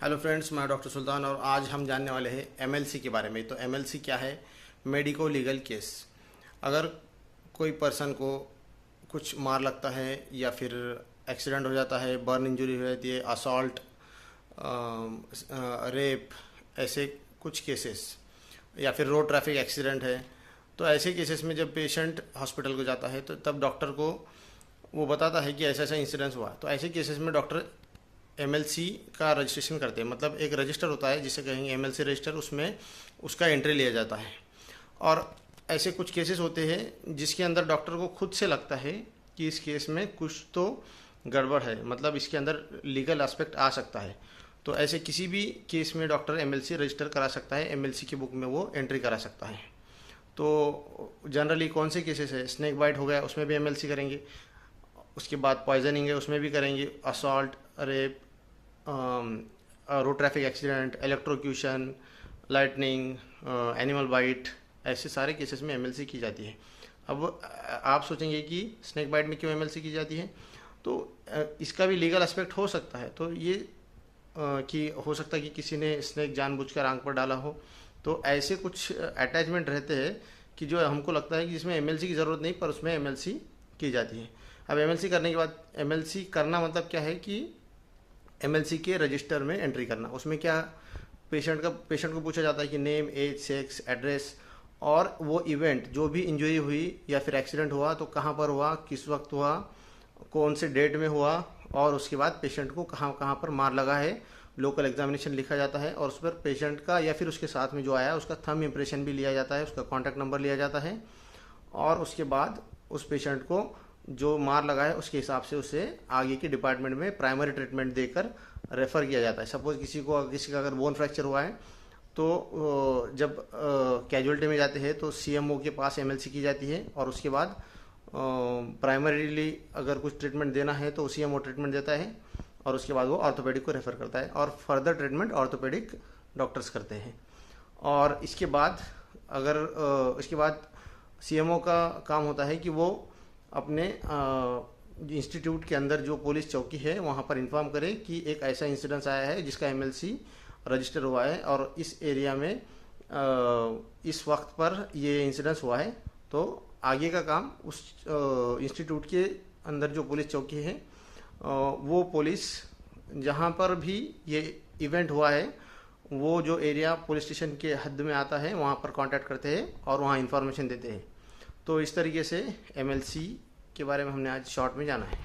Hello friends, मैं doctor सुल्तान और आज हम जानने वाले हैं एमएलसी के बारे में। तो एमएलसी क्या है? Medico legal case. अगर कोई पर्सन को कुछ मार लगता है या फिर एक्सीडेंट हो जाता है, बर्न इंजरी हो जाती है, असॉल्ट, रेप, ऐसे कुछ केसेस, या फिर रोड ट्रैफिक एक्सीडेंट है, तो ऐसे केसेस में जब पेशेंट हॉस्पिटल को जाता है तो तब डॉक्टर को वो बताता है कि ऐसा ऐसा इंसिडेंस हुआ। तो ऐसे केसेस में डॉक्टर एमएलसी का रजिस्ट्रेशन करते हैं। मतलब एक रजिस्टर होता है जिसे कहेंगे एमएलसी रजिस्टर, उसमें उसका एंट्री लिया जाता है। और ऐसे कुछ केसेस होते हैं जिसके अंदर डॉक्टर को खुद से लगता है कि इस केस में कुछ तो गड़बड़ है, मतलब इसके अंदर लीगल एस्पेक्ट आ सकता है। तो ऐसे किसी भी केस में डॉक्टर एमएलसी रजिस्टर करा सकता है, एमएलसी की बुक में वो एंट्री करा सकता है। तो जनरली कौन से केसेस है? स्नेक बाइट हो गया, उसमें भी एमएलसी करेंगे। उसके बाद पॉइजनिंग है, उसमें भी करेंगे। Assault, rape, road traffic accident, electrocution, lightning, animal bite, ऐसे सारे केसेस में एमएलसी की जाती है। अब आप सोचेंगे कि स्नेक बाइट में क्यों एमएलसी की जाती है? तो इसका भी लीगल एस्पेक्ट हो सकता है। तो ये कि हो सकता है कि किसी ने स्नेक जानबूझकर आंख पर डाला हो। तो ऐसे कुछ अटैचमेंट रहते हैं कि जो हमको लगता है कि जिसमें एमएलसी की ज़रूरत नहीं, पर उसमें एमएलसी की जाती है। अब एमएलसी करने के बाद, एमएलसी करना मतलब क्या है कि एमएलसी के रजिस्टर में एंट्री करना। उसमें क्या, पेशेंट को पूछा जाता है कि नेम, एज, सेक्स, एड्रेस, और वो इवेंट जो भी इंजरी हुई या फिर एक्सीडेंट हुआ तो कहाँ पर हुआ, किस वक्त हुआ, कौन से डेट में हुआ, और उसके बाद पेशेंट को कहाँ कहाँ पर मार लगा है। लोकल एग्जामिनेशन लिखा जाता है और उस पर पेशेंट का या फिर उसके साथ में जो आया उसका थंब इम्प्रेशन भी लिया जाता है, उसका कॉन्टैक्ट नंबर लिया जाता है। और उसके बाद उस पेशेंट को जो मार लगा है उसके हिसाब से उसे आगे के डिपार्टमेंट में प्राइमरी ट्रीटमेंट देकर रेफ़र किया जाता है। सपोज़ किसी का अगर बोन फ्रैक्चर हुआ है तो जब कैजुअल्टी में जाते हैं तो सीएमओ के पास एमएलसी की जाती है, और उसके बाद प्राइमरीली अगर कुछ ट्रीटमेंट देना है तो सीएमओ ट्रीटमेंट देता है, और उसके बाद वो ऑर्थोपेडिक को रेफ़र करता है, और फर्दर ट्रीटमेंट ऑर्थोपेडिक डॉक्टर्स करते हैं। और इसके बाद इसके बाद सीएमओ का काम होता है कि वो अपने इंस्टीट्यूट के अंदर जो पुलिस चौकी है वहाँ पर इन्फॉर्म करे कि एक ऐसा इंसिडेंस आया है जिसका एमएलसी रजिस्टर हुआ है, और इस एरिया में इस वक्त पर ये इंसिडेंस हुआ है। तो आगे का काम उस इंस्टीट्यूट के अंदर जो पुलिस चौकी है, वो पुलिस जहाँ पर भी ये इवेंट हुआ है वो जो एरिया पुलिस स्टेशन के हद में आता है वहाँ पर कांटेक्ट करते हैं और वहाँ इन्फॉर्मेशन देते हैं। तो इस तरीके से एमएलसी के बारे में हमने आज शॉर्ट में जाना है।